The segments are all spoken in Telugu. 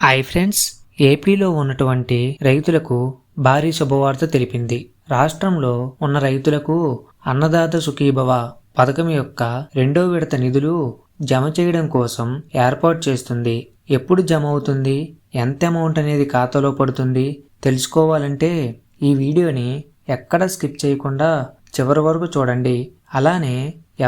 హాయ్ ఫ్రెండ్స్, ఏపీలో ఉన్నటువంటి రైతులకు భారీ శుభవార్త తెలిపింది. రాష్ట్రంలో ఉన్న రైతులకు అన్నదాత సుఖీభవ పథకం యొక్క రెండో విడత నిధులు జమ చేయడం కోసం ఏర్పాటు చేస్తుంది. ఎప్పుడు జమ అవుతుంది, ఎంత అమౌంట్ అనేది ఖాతాలో పడుతుంది తెలుసుకోవాలంటే ఈ వీడియోని ఎక్కడ స్కిప్ చేయకుండా చివరి వరకు చూడండి. అలానే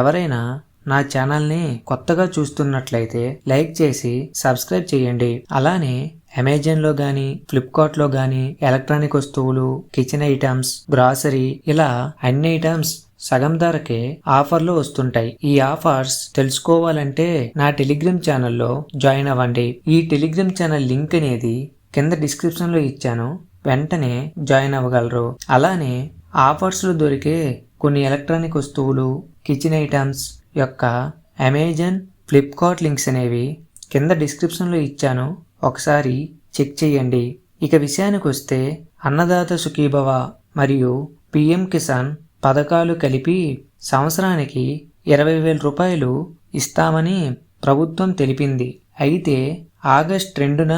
ఎవరైనా నా ఛానల్ని కొత్తగా చూస్తున్నట్లయితే లైక్ చేసి సబ్స్క్రైబ్ చేయండి. అలానే అమెజాన్లో కానీ ఫ్లిప్కార్ట్లో కానీ ఎలక్ట్రానిక్ వస్తువులు, కిచెన్ ఐటమ్స్, గ్రాసరీ ఇలా అన్ని ఐటమ్స్ సగం ధరకే ఆఫర్లు వస్తుంటాయి. ఈ ఆఫర్స్ తెలుసుకోవాలంటే నా టెలిగ్రామ్ ఛానల్లో జాయిన్ అవ్వండి. ఈ టెలిగ్రామ్ ఛానల్ లింక్ అనేది కింద డిస్క్రిప్షన్లో ఇచ్చాను, వెంటనే జాయిన్ అవ్వగలరు. అలానే ఆఫర్స్లో దొరికే కొన్ని ఎలక్ట్రానిక్ వస్తువులు, కిచెన్ ఐటమ్స్ యొక్క అమెజాన్, ఫ్లిప్కార్ట్ లింక్స్ అనేవి కింద డిస్క్రిప్షన్లో ఇచ్చాను, ఒకసారి చెక్ చేయండి. ఇక విషయానికి వస్తే అన్నదాత సుఖీభవ మరియు పిఎం కిసాన్ పథకాలు కలిపి సంవత్సరానికి 20,000 రూపాయలు ఇస్తామని ప్రభుత్వం తెలిపింది. అయితే ఆగస్టు 2న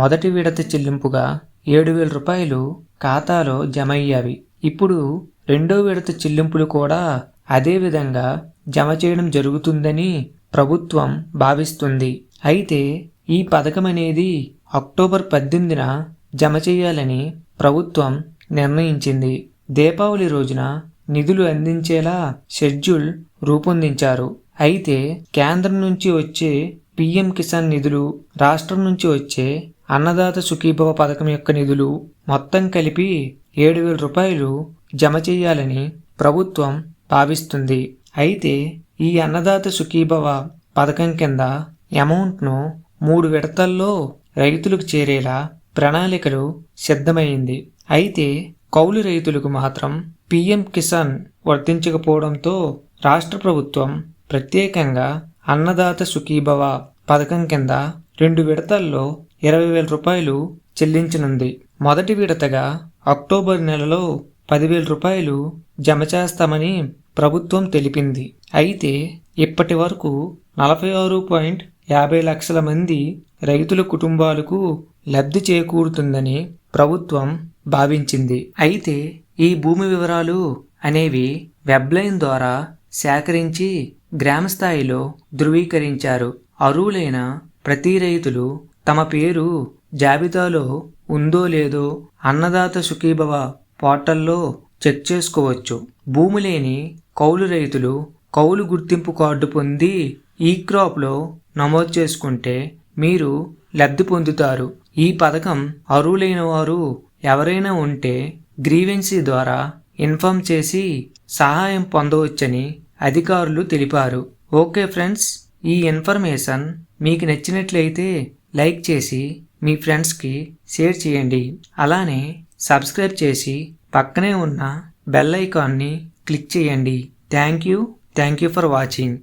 మొదటి విడత చెల్లింపుగా 7,000 రూపాయలు ఖాతాలో జమ అయ్యాయి. ఇప్పుడు రెండో విడత చెల్లింపులు కూడా అదే విధంగా జమ చేయడం జరుగుతుందని ప్రభుత్వం భావిస్తుంది. అయితే ఈ పథకం అనేది అక్టోబర్ 18న జమ చేయాలని ప్రభుత్వం నిర్ణయించింది. దీపావళి రోజున నిధులు అందించేలా షెడ్యూల్ రూపొందించారు. అయితే కేంద్రం నుంచి వచ్చే పిఎం కిసాన్ నిధులు, రాష్ట్రం నుంచి వచ్చే అన్నదాత సుఖీభవ పథకం యొక్క నిధులు మొత్తం కలిపి 7,000 రూపాయలు జమ చేయాలని ప్రభుత్వం భావిస్తుంది. అయితే ఈ అన్నదాత సుఖీభవ పథకం కింద అమౌంట్ను 3 విడతల్లో రైతులకు చేరేలా ప్రణాళికలు సిద్ధమైంది. అయితే కౌలు రైతులకు మాత్రం పిఎం కిసాన్ వర్తించకపోవడంతో రాష్ట్ర ప్రభుత్వం ప్రత్యేకంగా అన్నదాత సుఖీభవ పథకం కింద 2 విడతల్లో 20,000 రూపాయలు చెల్లించనుంది. మొదటి విడతగా అక్టోబర్ నెలలో 10,000 రూపాయలు జమ చేస్తామని ప్రభుత్వం తెలిపింది. అయితే ఇప్పటి వరకు 46.50 లక్షల మంది రైతుల కుటుంబాలకు లబ్ధి చేకూరుతుందని ప్రభుత్వం భావించింది. అయితే ఈ భూమి వివరాలు అనేవి వెబ్లైన్ ద్వారా సేకరించి గ్రామ స్థాయిలో ధృవీకరించారు. అర్హులైన ప్రతి రైతులు తమ పేరు జాబితాలో ఉందో లేదో అన్నదాత సుఖీభవ పోర్టల్లో చెక్ చేసుకోవచ్చు. భూమి లేని కౌలు రైతులు కౌలు గుర్తింపు కార్డు పొంది ఈ క్రాప్లో నమోదు చేసుకుంటే మీరు లబ్ధి పొందుతారు. ఈ పథకం అర్హులైన వారు ఎవరైనా ఉంటే గ్రీవెన్సీ ద్వారా ఇన్ఫార్మ్ చేసి సహాయం పొందవచ్చని అధికారులు తెలిపారు. ఓకే ఫ్రెండ్స్, ఈ ఇన్ఫర్మేషన్ మీకు నచ్చినట్లయితే లైక్ చేసి మీ ఫ్రెండ్స్కి షేర్ చేయండి. అలానే సబ్స్క్రైబ్ చేసి పక్కనే ఉన్న బెల్ ఐకాన్ని క్లిక్ చేయండి. Thank you for watching.